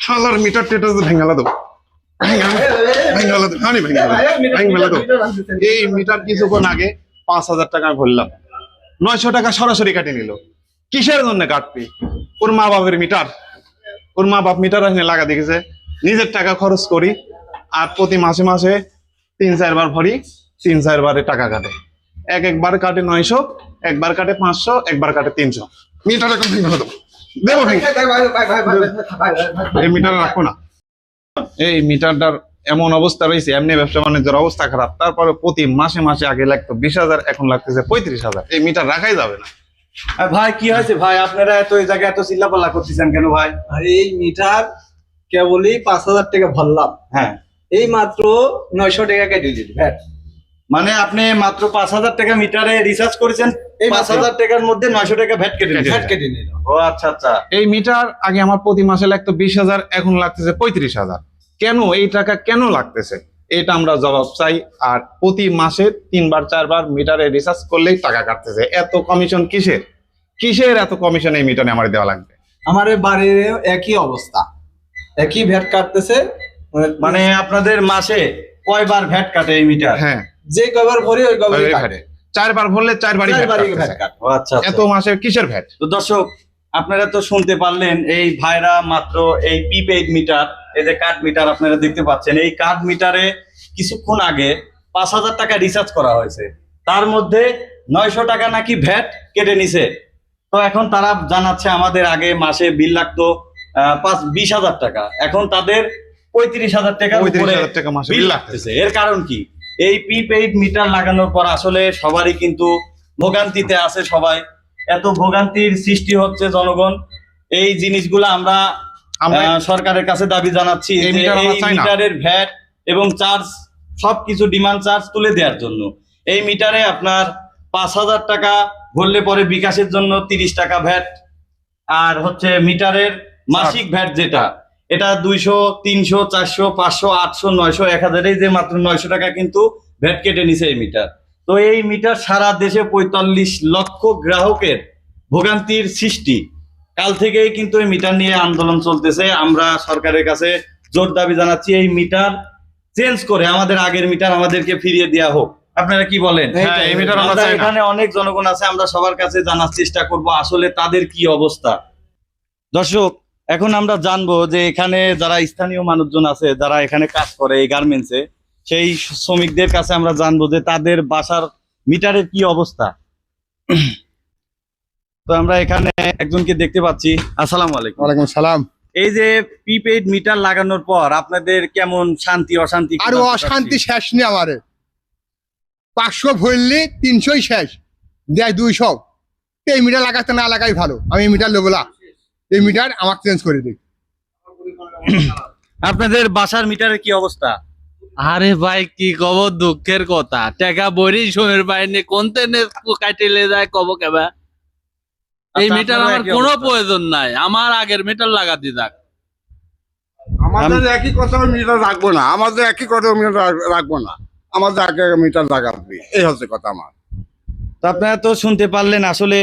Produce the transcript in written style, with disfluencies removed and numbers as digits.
শালার মিটার টেটার ভেঙালা দেবো। এই মিটার কিছুক্ষণ আগে 5,000 টাকা ভরলাম, 900 টাকা সরাসরি কাটে নিল। কিসের জন্য কাটবি? ওর মা বাপের মিটার, ওর মা বাপ মিটার এখানে লাগা দেখেছে। নিজের টাকা খরচ করি আর প্রতি মাসে মাসে 3-4 বার ভরি, 3-4 বারে টাকা কাটে। একবার কাটে 900, একবার কাটে 500, একবার কাটে 300। মিটার এখন ভেঙে দেবো, দেবো ভেঙে। এই মিটার রাখবো না। এই মিটারটার এমন অবস্থা রয়েছে, এমনি ব্যবসা বাণিজ্যের অবস্থা খারাপ, তারপরে প্রতি মাসে মাসে আগে লাগতো 20,000, এখন লাগতেছে 35,000। এই মিটার রাখাই যাবে না। ভাই কি হয়েছে ভাই, আপনারা এত এই জায়গায় এত চিল্লাপাল্লা করতেছেন কেন ভাই? আর এই মিটার কেবলই 5,000 টাকা ভরলাম, হ্যাঁ এই মাত্র 900 টাকা কেটে দিল ভ্যাট। মানে আপনি মাত্র 5,000 টাকা মিটারে রিচার্জ করেছেন, এই 5,000 টাকার মধ্যে 900 টাকা ভ্যাট কেটে নিলেন। ভ্যাট কেটে নিল। ও আচ্ছা আচ্ছা। এই মিটার আগে আমার প্রতি মাসে লাগতো 20,000, এখন লাগতেছে 35,000। কেন এই টাকা কেন লাগতেছে, এটা আমরা জবাব চাই। আর প্রতি মাসে 3-4 বার মিটারে রিচার্জ করলেই টাকা কাটতেছে। এত কমিশন কিসের? কিসের এত কমিশন এই মিটারে আমার দেওয়া লাগবে? আমার বাড়ির একই অবস্থা, একই ভ্যাট কাটতেছে। মানে আপনাদের মাসে কয়বার ভ্যাট কাটে এই মিটার? হ্যাঁ, যে কয়বার ভরি ওই কয়বার কাটে। 4 বার ভরলে 4 বারই ভ্যাট কাটতেছে। ও আচ্ছা এত মাসের কিসের ভ্যাট? তো দর্শক, আপনারা তো শুনতে পারলেন, এই ভাইরা মাত্র এই প্রিপেইড মিটার, এই যে কার্ড মিটার আপনারা দেখতে পাচ্ছেন, এই কার্ড মিটারে কিছুক্ষণ আগে 5,000 টাকা রিচার্জ করা হয়েছে, তার মধ্যে 900 টাকা নাকি ভ্যাট কেটে নিছে। তো এখন তারা জানাচ্ছে আমাদের আগে মাসে বিল লাগতো 20,000 টাকা, এখন তাদের 35,000 টাকা 35,000 টাকা মাসে বিল লাগতেছে। এর কারণ কি? এই প্রিপেইড মিটার লাগানোর পর আসলে সবারই কিন্তু ভোগান্তিতে আছে সবাই, এত ভোগান্তির সৃষ্টি হচ্ছে জনগণ। এই জিনিসগুলো আমরা সরকারের কাছে দাবি জানাচ্ছি, এই মিটারের ভ্যাট এবং চার্জ সবকিছু ডিমান্ড চার্জ তুলে দেওয়ার জন্য। এই মিটারে আপনার 5,000 টাকা ভরলে পরে বিকাশের জন্য 30 টাকা ভ্যাট, আর হচ্ছে মিটারের মাসিক ভ্যাট যেটা, এটা 200, 300, 400, 500, 800, 900, 1000, এই যে মাত্র 900 টাকা কিন্তু ভ্যাট কেটে নিছে এই মিটার। তো এই মিটার সারা দেশে 45 লক্ষ গ্রাহকের ভোগান্তির সৃষ্টি। কাল থেকেই কিন্তু এই মিটার নিয়ে আন্দোলন চলতেছে। আমরা সরকারের কাছে জোর দাবি জানাচ্ছি, এই মিটার চেঞ্জ করে আমাদের আগের মিটার আমাদেরকে ফিরিয়ে দেওয়া হোক। আপনারা কি বলেন? হ্যাঁ, এই মিটার আমরা চাই না। এখানে অনেক জনগণ আছে, আমরা সবার কাছে জানার চেষ্টা করব আসলে তাদের কি অবস্থা। দর্শক, এখন আমরা জানবো যে এখানে যারা স্থানীয় মানুষজন আছে, যারা এখানে কাজ করে এই গার্মেন্টসে, সেই শ্রমিকদের কাছে আমরা জানবো যে তাদের বাসার মিটারের কি অবস্থা। তো আমরা এখানে একজনকে দেখতে পাচ্ছি। আসসালামু আলাইকুম। ওয়ালাইকুম সালাম। এই যে প্রিপেইড মিটার লাগানোর পর আপনাদের কেমন শান্তি অশান্তি? আর অশান্তি শেষ নেই আমারে। 500 ভরলে 300ই শেষ, দেয় 200। এই মিটার লাগাতে না লাগাই ভালো, আমি এই মিটার নেবো না। এই মিটার আমাকে চেঞ্জ করে দিই। আপনাদের বাসার মিটারের কি অবস্থা? আরে ভাই কি কব, দুঃখের কথা, টাকা বড়ি সময়ের বাইরে কোনতে কাটিলে যায় কব কেবা। এই মিটার আমার কোনো প্রয়োজন নাই, আমার আগের মিটার লাগাতে যাক। আমাদের একই কথা, মিটার রাখবো না। আমাদের একই কথা, মিটার রাখবো না। আমাদের আগে মিটার লাগাবি, এই হচ্ছে কথা আমার। তো আপনারা তো শুনতে পারলেন, আসলে